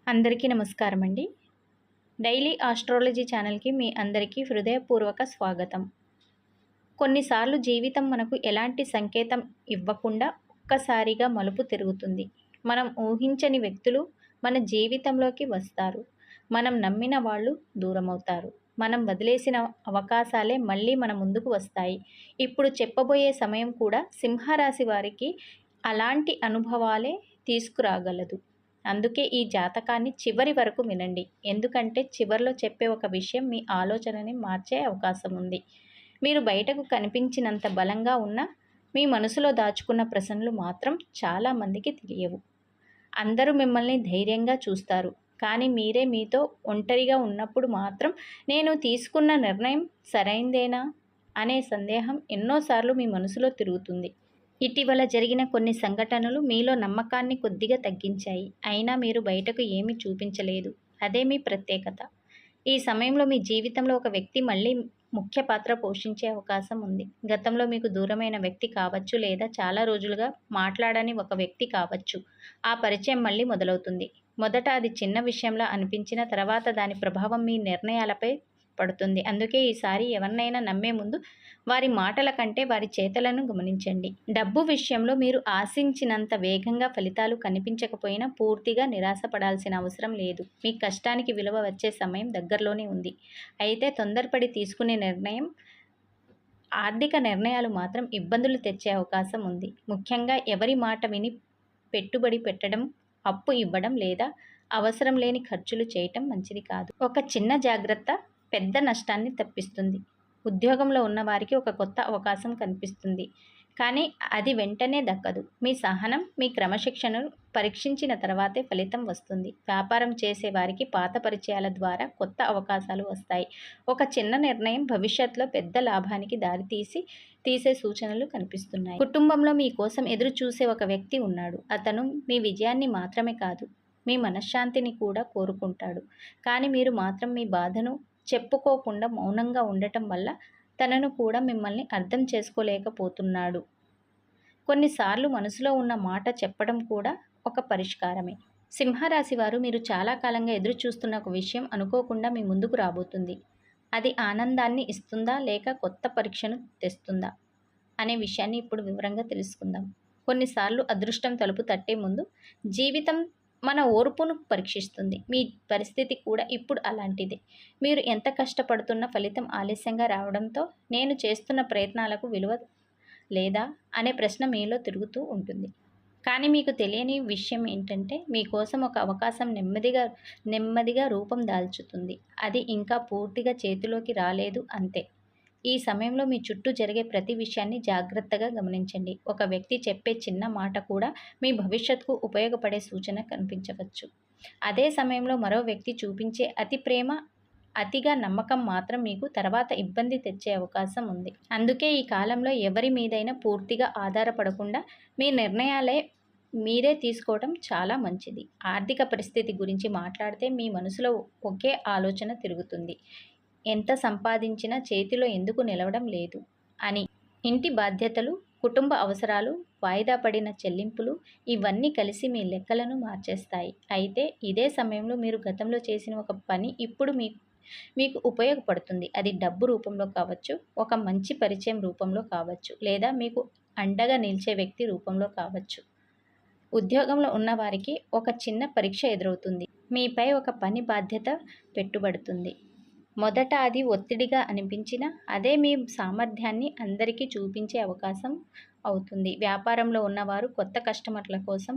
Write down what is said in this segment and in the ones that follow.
అందరికీ నమస్కారం అండి. డైలీ ఆస్ట్రాలజీ ఛానల్‌కి మీ అందరికీ హృదయపూర్వక స్వాగతం. కొన్నిసార్లు జీవితం మనకు ఎలాంటి సంకేతం ఇవ్వకుండా ఒక్కసారిగా మలుపు తిరుగుతుంది. మనం ఊహించని వ్యక్తులు మన జీవితంలోకి వస్తారు. మనం నమ్మిన వాళ్ళు దూరమవుతారు. మనం వదిలేసిన అవకాశాలే మళ్ళీ మన ముందుకు వస్తాయి. ఇప్పుడు చెప్పబోయే సమయం కూడా సింహరాశి వారికి అలాంటి అనుభవాలే తీసుకురాగలదు. అందుకే ఈ జాతకాన్ని చివరి వరకు వినండి. ఎందుకంటే చివర్లో చెప్పే ఒక విషయం మీ ఆలోచనని మార్చే అవకాశం ఉంది. మీరు బయటకు కనిపించినంత బలంగా ఉన్న మీ మనసులో దాచుకున్న ప్రశ్నలు మాత్రం చాలామందికి తెలియవు. అందరూ మిమ్మల్ని ధైర్యంగా చూస్తారు. కానీ మీరే మీతో ఒంటరిగా ఉన్నప్పుడు మాత్రం నేను తీసుకున్న నిర్ణయం సరైందేనా అనే సందేహం ఎన్నోసార్లు మీ మనసులో తిరుగుతుంది. ఇటీవల జరిగిన కొన్ని సంఘటనలు మీలో నమ్మకాన్ని కొద్దిగా తగ్గించాయి. అయినా మీరు బయటకు ఏమీ చూపించలేదు. అదే మీ ప్రత్యేకత. ఈ సమయంలో మీ జీవితంలో ఒక వ్యక్తి మళ్ళీ ముఖ్య పాత్ర పోషించే అవకాశం ఉంది. గతంలో మీకు దూరమైన వ్యక్తి కావచ్చు, లేదా చాలా రోజులుగా మాట్లాడని ఒక వ్యక్తి కావచ్చు. ఆ పరిచయం మళ్ళీ మొదలవుతుంది. మొదట అది చిన్న విషయంలా అనిపించిన తర్వాత దాని ప్రభావం మీ నిర్ణయాలపై పడుతుంది. అందుకే ఈసారి ఎవరినైనా నమ్మే ముందు వారి మాటల కంటే వారి చేతలను గమనించండి. డబ్బు విషయంలో మీరు ఆశించినంత వేగంగా ఫలితాలు కనిపించకపోయినా పూర్తిగా నిరాశపడాల్సిన అవసరం లేదు. మీ కష్టానికి విలువ వచ్చే సమయం దగ్గరలోనే ఉంది. అయితే తొందరపడి తీసుకునే ఆర్థిక నిర్ణయాలు మాత్రం ఇబ్బందులు తెచ్చే అవకాశం ఉంది. ముఖ్యంగా ఎవరి మాట విని పెట్టుబడి పెట్టడం, అప్పు ఇవ్వడం లేదా అవసరం లేని ఖర్చులు చేయటం మంచిది కాదు. ఒక చిన్న జాగ్రత్త పెద్ద నష్టాన్ని తప్పిస్తుంది. ఉద్యోగంలో ఉన్నవారికి ఒక కొత్త అవకాశం కనిపిస్తుంది. కానీ అది వెంటనే దక్కదు. మీ సహనం, మీ క్రమశిక్షణను పరీక్షించిన తర్వాతే ఫలితం వస్తుంది. వ్యాపారం చేసే వారికి పాత పరిచయాల ద్వారా కొత్త అవకాశాలు వస్తాయి. ఒక చిన్న నిర్ణయం భవిష్యత్తులో పెద్ద లాభానికి తీసే సూచనలు కనిపిస్తున్నాయి. కుటుంబంలో మీ కోసం ఎదురు చూసే ఒక వ్యక్తి ఉన్నాడు. అతను మీ విజయాన్ని మాత్రమే కాదు, మీ మనశ్శాంతిని కూడా కోరుకుంటాడు. కానీ మీరు మాత్రం మీ బాధను చెప్పుకోకుండా మౌనంగా ఉండటం వల్ల తనను కూడా మిమ్మల్ని అర్థం చేసుకోలేకపోతున్నాడు. కొన్నిసార్లు మనసులో ఉన్న మాట చెప్పడం కూడా ఒక పరిష్కారమే. సింహరాశి వారు మీరు చాలా కాలంగా ఎదురు చూస్తున్న ఒక విషయం అనుకోకుండా మీ ముందుకు రాబోతుంది. అది ఆనందాన్ని ఇస్తుందా లేక కొత్త పరీక్షను తెస్తుందా అనే విషయాన్ని ఇప్పుడు వివరంగా తెలుసుకుందాం. కొన్నిసార్లు అదృష్టం తలుపు తట్టే ముందు జీవితం మన ఓర్పును పరీక్షిస్తుంది. మీ పరిస్థితి కూడా ఇప్పుడు అలాంటిదే. మీరు ఎంత కష్టపడుతున్న ఫలితం ఆలస్యంగా రావడంతో నేను చేస్తున్న ప్రయత్నాలకు విలువ లేదా అనే ప్రశ్న మీలో తిరుగుతూ ఉంటుంది. కానీ మీకు తెలియని విషయం ఏంటంటే మీకోసం ఒక అవకాశం నెమ్మదిగా రూపం దాల్చుతుంది. అది ఇంకా పూర్తిగా చేతిలోకి రాలేదు అంతే. ఈ సమయంలో మీ చుట్టూ జరిగే ప్రతి విషయాన్ని జాగ్రత్తగా గమనించండి. ఒక వ్యక్తి చెప్పే చిన్న మాట కూడా మీ భవిష్యత్తుకు ఉపయోగపడే సూచన కనిపించవచ్చు. అదే సమయంలో మరో వ్యక్తి చూపించే అతి ప్రేమ, అతిగా నమ్మకం మాత్రం మీకు తర్వాత ఇబ్బంది తెచ్చే అవకాశం ఉంది. అందుకే ఈ కాలంలో ఎవరి మీదైనా పూర్తిగా ఆధారపడకుండా మీ నిర్ణయాలే మీరే తీసుకోవడం చాలా మంచిది. ఆర్థిక పరిస్థితి గురించి మాట్లాడితే మీ మనసులో ఒకే ఆలోచన తిరుగుతుంది. ఎంత సంపాదించినా చేతిలో ఎందుకు నిలవడం లేదు అని. ఇంటి బాధ్యతలు, కుటుంబ అవసరాలు, వాయిదా పడిన చెల్లింపులు ఇవన్నీ కలిసి మీ లెక్కలను మార్చేస్తాయి. అయితే ఇదే సమయంలో మీరు గతంలో చేసిన ఒక పని ఇప్పుడు మీకు ఉపయోగపడుతుంది. అది డబ్బు రూపంలో కావచ్చు, ఒక మంచి పరిచయం రూపంలో కావచ్చు, లేదా మీకు అండగా నిలిచే వ్యక్తి రూపంలో కావచ్చు. ఉద్యోగంలో ఉన్నవారికి ఒక చిన్న పరీక్ష ఎదురవుతుంది. మీపై ఒక పని బాధ్యత పెట్టుబడుతుంది. మొదట అది ఒత్తిడిగా అనిపించినా అదే మీ సామర్థ్యాన్ని అందరికీ చూపించే అవకాశం అవుతుంది. వ్యాపారంలో ఉన్నవారు కొత్త కస్టమర్ల కోసం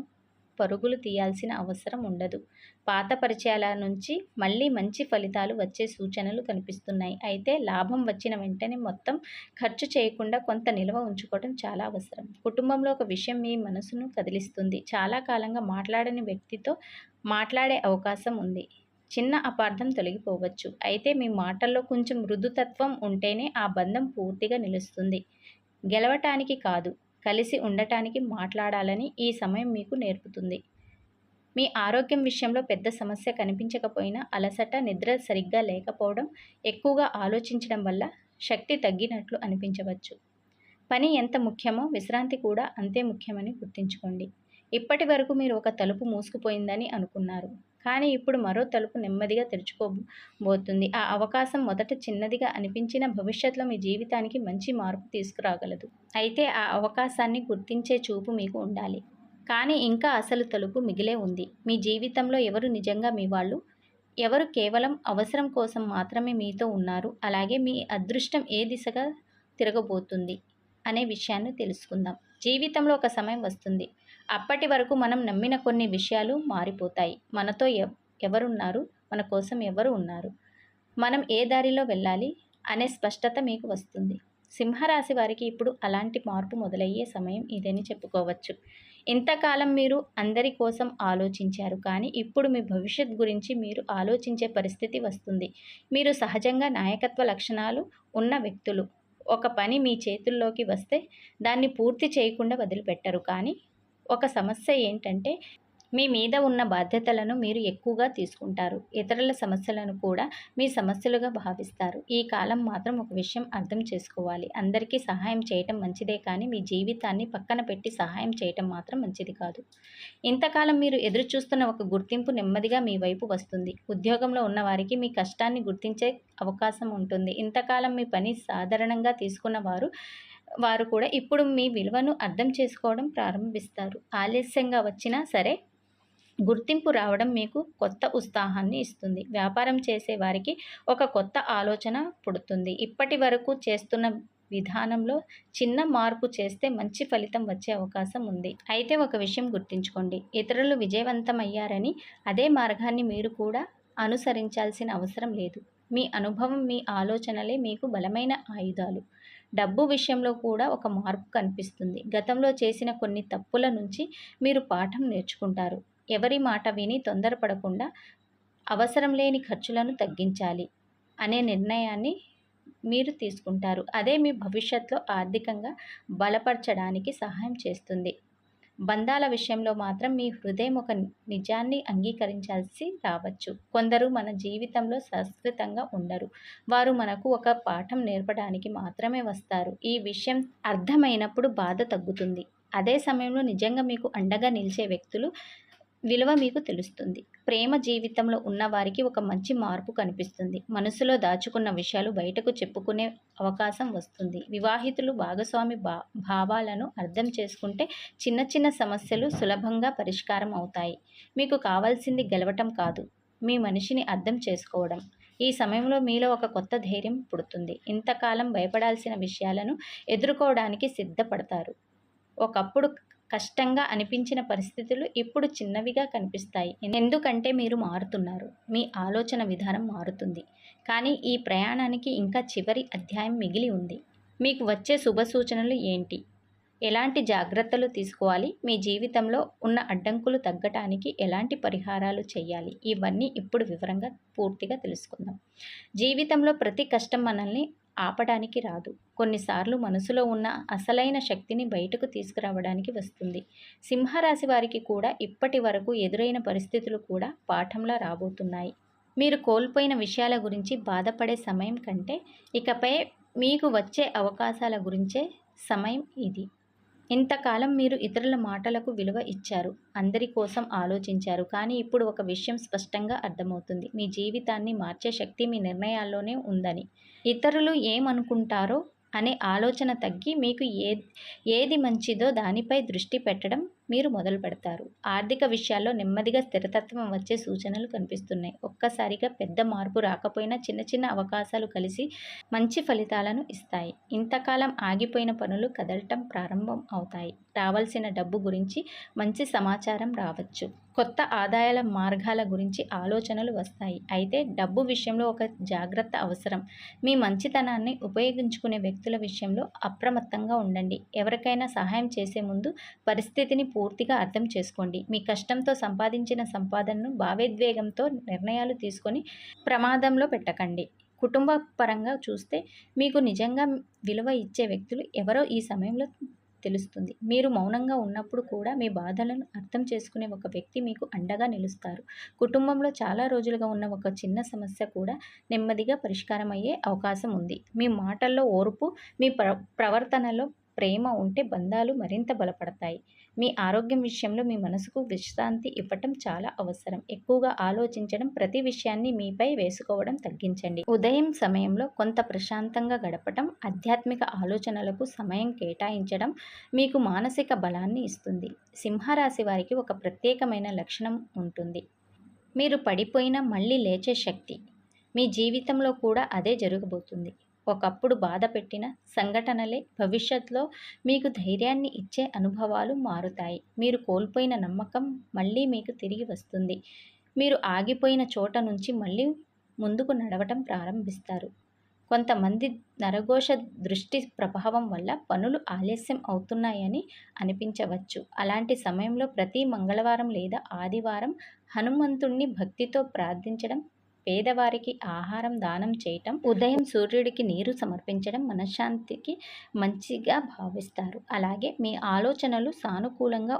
పరుగులు తీయాల్సిన అవసరం ఉండదు. పాత పరిచయాల నుంచి మళ్ళీ మంచి ఫలితాలు వచ్చే సూచనలు కనిపిస్తున్నాయి. అయితే లాభం వచ్చిన వెంటనే మొత్తం ఖర్చు చేయకుండా కొంత నిల్వ ఉంచుకోవడం చాలా అవసరం. కుటుంబంలో ఒక విషయం మీ మనసును కదిలిస్తుంది. చాలా కాలంగా మాట్లాడని వ్యక్తితో మాట్లాడే అవకాశం ఉంది. చిన్న అపార్థం తొలగిపోవచ్చు. అయితే మీ మాటల్లో కొంచెం మృదుతత్వం ఉంటేనే ఆ బంధం పూర్తిగా నిలుస్తుంది. గెలవటానికి కాదు, కలిసి ఉండటానికి మాట్లాడాలని ఈ సమయం మీకు నేర్పుతుంది. మీ ఆరోగ్యం విషయంలో పెద్ద సమస్య కనిపించకపోయినా అలసట, నిద్ర సరిగ్గా లేకపోవడం, ఎక్కువగా ఆలోచించడం వల్ల శక్తి తగ్గినట్లు అనిపించవచ్చు. పని ఎంత ముఖ్యమో విశ్రాంతి కూడా అంతే ముఖ్యమని గుర్తుంచుకోండి. ఇప్పటి వరకు మీరు ఒక తలుపు మూసుకుపోయిందని అనుకున్నారు. కానీ ఇప్పుడు మరో తలుపు నెమ్మదిగా తెరుచుకోబోతుంది. ఆ అవకాశం మొదట చిన్నదిగా అనిపించిన భవిష్యత్తులో మీ జీవితానికి మంచి మార్పు తీసుకురాగలదు. అయితే ఆ అవకాశాన్ని గుర్తించే చూపు మీకు ఉండాలి. కానీ ఇంకా అసలు తలుపు మిగిలే ఉంది. మీ జీవితంలో ఎవరు నిజంగా మీ వాళ్ళు? ఎవరు కేవలం అవసరం కోసం మాత్రమే మీతో ఉన్నారు? అలాగే మీ అదృష్టం ఏ దిశగా తిరగబోతుంది అనే విషయాన్ని తెలుసుకుందాం. జీవితంలో ఒక సమయం వస్తుంది. అప్పటి వరకు మనం నమ్మిన కొన్ని విషయాలు మారిపోతాయి. మనతో ఎవరున్నారు? మన కోసం ఎవరు ఉన్నారు? మనం ఏ దారిలో వెళ్ళాలి అనే స్పష్టత మీకు వస్తుంది. సింహరాశి వారికి ఇప్పుడు అలాంటి మార్పు మొదలయ్యే సమయం ఇదని చెప్పుకోవచ్చు. ఇంతకాలం మీరు అందరి కోసం ఆలోచించారు, కానీ ఇప్పుడు మీ భవిష్యత్ గురించి మీరు ఆలోచించే పరిస్థితి వస్తుంది. మీరు సహజంగా నాయకత్వ లక్షణాలు ఉన్న వ్యక్తులు. ఒక పని మీ చేతుల్లోకి వస్తే దాన్ని పూర్తి చేయకుండా వదిలిపెట్టరు. కానీ ఒక సమస్య ఏంటంటే మీ మీద ఉన్న బాధ్యతలను మీరు ఎక్కువగా తీసుకుంటారు. ఇతరుల సమస్యలను కూడా మీ సమస్యలుగా భావిస్తారు. ఈ కాలం మాత్రం ఒక విషయం అర్థం చేసుకోవాలి. అందరికీ సహాయం చేయటం మంచిదే, కానీ మీ జీవితాన్ని పక్కన పెట్టి సహాయం చేయటం మాత్రం మంచిది కాదు. ఇంతకాలం మీరు ఎదురు చూస్తున్న ఒక గుర్తింపు నెమ్మదిగా మీ వైపు వస్తుంది. ఉద్యోగంలో ఉన్నవారికి మీ కష్టాన్ని గుర్తించే అవకాశం ఉంటుంది. ఇంతకాలం మీ పని సాధారణంగా తీసుకున్న వారు కూడా ఇప్పుడు మీ విలువను అర్థం చేసుకోవడం ప్రారంభిస్తారు. ఆలస్యంగా వచ్చినా సరే గుర్తింపు రావడం మీకు కొత్త ఉత్సాహాన్ని ఇస్తుంది. వ్యాపారం చేసే వారికి ఒక కొత్త ఆలోచన పుడుతుంది. ఇప్పటి వరకు చేస్తున్న విధానంలో చిన్న మార్పు చేస్తే మంచి ఫలితం వచ్చే అవకాశం ఉంది. అయితే ఒక విషయం గుర్తుంచుకోండి, ఇతరులు విజయవంతమయ్యారని అదే మార్గాన్ని మీరు కూడా అనుసరించాల్సిన అవసరం లేదు. మీ అనుభవం, మీ ఆలోచనలే మీకు బలమైన ఆయుధాలు. డబ్బు విషయంలో కూడా ఒక మార్పు కనిపిస్తుంది. గతంలో చేసిన కొన్ని తప్పుల నుంచి మీరు పాఠం నేర్చుకుంటారు. ఎవరి మాట విని తొందరపడకుండా అవసరం లేని ఖర్చులను తగ్గించాలి అనే నిర్ణయాన్ని మీరు తీసుకుంటారు. అదే మీ భవిష్యత్తులో ఆర్థికంగా బలపరచడానికి సహాయం చేస్తుంది. బంధాల విషయంలో మాత్రం మీ హృదయం ఒక నిజాన్ని అంగీకరించాల్సి రావచ్చు. కొందరు మన జీవితంలో శాశ్వతంగా ఉండరు. వారు మనకు ఒక పాఠం నేర్పడానికి మాత్రమే వస్తారు. ఈ విషయం అర్థమైనప్పుడు బాధ తగ్గుతుంది. అదే సమయంలో నిజంగా మీకు అండగా నిలిచే వ్యక్తులు విలువ మీకు తెలుస్తుంది. ప్రేమ జీవితంలో ఉన్నవారికి ఒక మంచి మార్పు కనిపిస్తుంది. మనసులో దాచుకున్న విషయాలు బయటకు చెప్పుకునే అవకాశం వస్తుంది. వివాహితులు భాగస్వామి భావాలను అర్థం చేసుకుంటే చిన్న చిన్న సమస్యలు సులభంగా పరిష్కారం అవుతాయి. మీకు కావాల్సింది గెలవటం కాదు, మీ మనిషిని అర్థం చేసుకోవడం. ఈ సమయంలో మీలో ఒక కొత్త ధైర్యం పుడుతుంది. ఇంతకాలం భయపడాల్సిన విషయాలను ఎదుర్కోవడానికి సిద్ధపడతారు. ఒకప్పుడు కష్టంగా అనిపించిన పరిస్థితులు ఇప్పుడు చిన్నవిగా కనిపిస్తాయి. ఎందుకంటే మీరు మారుతున్నారు. మీ ఆలోచన విధానం మారుతుంది. కానీ ఈ ప్రయాణానికి ఇంకా చివరి అధ్యాయం మిగిలి ఉంది. మీకు వచ్చే శుభ సూచనలు ఏంటి? ఎలాంటి జాగ్రత్తలు తీసుకోవాలి? మీ జీవితంలో ఉన్న అడ్డంకులు తగ్గటానికి ఎలాంటి పరిహారాలు చేయాలి? ఇవన్నీ ఇప్పుడు వివరంగా పూర్తిగా తెలుసుకుందాం. జీవితంలో ప్రతి కష్టం మనల్ని ఆపడానికి రాదు. కొన్నిసార్లు మనసులో ఉన్న అసలైన శక్తిని బయటకు తీసుకురావడానికి వస్తుంది. సింహరాశి వారికి కూడా ఇప్పటి వరకు ఎదురైన పరిస్థితులు కూడా పాఠంలా రాబోతున్నాయి. మీరు కోల్పోయిన విషయాల గురించి బాధపడే సమయం కంటే ఇకపై మీకు వచ్చే అవకాశాల గురించే సమయం ఇది. ఇంతకాలం మీరు ఇతరుల మాటలకు విలువ ఇచ్చారు. అందరి కోసం ఆలోచించారు. కానీ ఇప్పుడు ఒక విషయం స్పష్టంగా అర్థమవుతుంది. మీ జీవితాన్ని మార్చే శక్తి మీ నిర్ణయాల్లోనే ఉందని. ఇతరులు ఏమనుకుంటారో అనే ఆలోచన తగ్గి మీకు ఏది మంచిదో దానిపై దృష్టి పెట్టడం మీరు మొదలు పెడతారు. ఆర్థిక విషయాల్లో నెమ్మదిగా స్థిరతత్వం వచ్చే సూచనలు కనిపిస్తున్నాయి. ఒక్కసారిగా పెద్ద మార్పు రాకపోయినా చిన్న చిన్న అవకాశాలు కలిసి మంచి ఫలితాలను ఇస్తాయి. ఇంతకాలం ఆగిపోయిన పనులు కదలటం ప్రారంభం అవుతాయి. రావాల్సిన డబ్బు గురించి మంచి సమాచారం రావచ్చు. కొత్త ఆదాయాల మార్గాల గురించి ఆలోచనలు వస్తాయి. అయితే డబ్బు విషయంలో ఒక జాగ్రత్త అవసరం. మీ మంచితనాన్ని ఉపయోగించుకునే వ్యక్తుల విషయంలో అప్రమత్తంగా ఉండండి. ఎవరికైనా సహాయం చేసే ముందు పరిస్థితిని పూర్తిగా అర్థం చేసుకోండి. మీ కష్టంతో సంపాదించిన సంపాదనను భావోద్వేగంతో నిర్ణయాలు తీసుకొని ప్రమాదంలో పెట్టకండి. కుటుంబ పరంగా చూస్తే మీకు నిజంగా విలువ ఇచ్చే వ్యక్తులు ఎవరో ఈ సమయంలో తెలుస్తుంది. మీరు మౌనంగా ఉన్నప్పుడు కూడా మీ బాధలను అర్థం చేసుకునే ఒక వ్యక్తి మీకు అండగా నిలుస్తారు. కుటుంబంలో చాలా రోజులుగా ఉన్న ఒక చిన్న సమస్య కూడా నెమ్మదిగా పరిష్కారం అయ్యే అవకాశం ఉంది. మీ మాటల్లో ఓర్పు, మీ ప్రవర్తనలో ప్రేమ ఉంటే బంధాలు మరింత బలపడతాయి. మీ ఆరోగ్యం విషయంలో మీ మనసుకు విశ్రాంతి ఇవ్వటం చాలా అవసరం. ఎక్కువగా ఆలోచించడం, ప్రతి విషయాన్ని మీపై వేసుకోవడం తగ్గించండి. ఉదయం సమయంలో కొంత ప్రశాంతంగా గడపటం, ఆధ్యాత్మిక ఆలోచనలకు సమయం కేటాయించడం మీకు మానసిక బలాన్ని ఇస్తుంది. సింహరాశి వారికి ఒక ప్రత్యేకమైన లక్షణం ఉంటుంది. మీరు పడిపోయినా మళ్ళీ లేచే శక్తి. మీ జీవితంలో కూడా అదే జరగబోతుంది. ఒకప్పుడు బాధ పెట్టిన సంఘటనలే భవిష్యత్తులో మీకు ధైర్యాన్ని ఇచ్చే అనుభవాలు మారుతాయి. మీరు కోల్పోయిన నమ్మకం మళ్ళీ మీకు తిరిగి వస్తుంది. మీరు ఆగిపోయిన చోట నుంచి మళ్ళీ ముందుకు నడవటం ప్రారంభిస్తారు. కొంతమంది నరఘోష దృష్టి ప్రభావం వల్ల పనులు ఆలస్యం అవుతున్నాయని అనిపించవచ్చు. అలాంటి సమయంలో ప్రతి మంగళవారం లేదా ఆదివారం హనుమంతుణ్ణి భక్తితో ప్రార్థించడం, పేదవారికి ఆహారం దానం చేయటం, ఉదయం సూర్యుడికి నీరు సమర్పించడం మనశ్శాంతికి మంచిగా భావిస్తారు. అలాగే మీ ఆలోచనలు సానుకూలంగా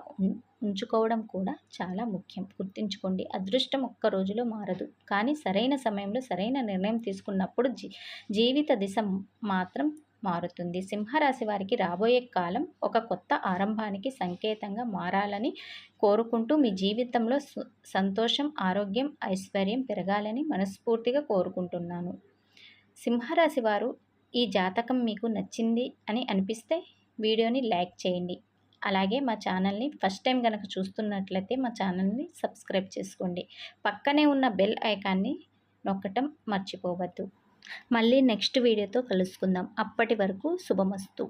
ఉంచుకోవడం కూడా చాలా ముఖ్యం. గుర్తుంచుకోండి, అదృష్టం ఒక్క రోజులో మారదు, కానీ సరైన సమయంలో సరైన నిర్ణయం తీసుకున్నప్పుడు జీవిత దిశ మాత్రం మారుతుంది. సింహరాశి వారికి రాబోయే కాలం ఒక కొత్త ఆరంభానికి సంకేతంగా మారాలని కోరుకుంటూ, మీ జీవితంలో సంతోషం, ఆరోగ్యం, ఐశ్వర్యం పెరగాలని మనస్ఫూర్తిగా కోరుకుంటున్నాను. సింహరాశి వారు ఈ జాతకం మీకు నచ్చింది అని అనిపిస్తే వీడియోని లైక్ చేయండి. అలాగే మా ఛానల్ని ఫస్ట్ టైం కనుక చూస్తున్నట్లయితే మా ఛానల్ని సబ్స్క్రైబ్ చేసుకోండి. పక్కనే ఉన్న బెల్ ఐకాన్ని నొక్కటం మర్చిపోవద్దు. మళ్ళీ నెక్స్ట్ వీడియోతో కలుసుకుందాం. అప్పటి వరకు శుభమస్తు.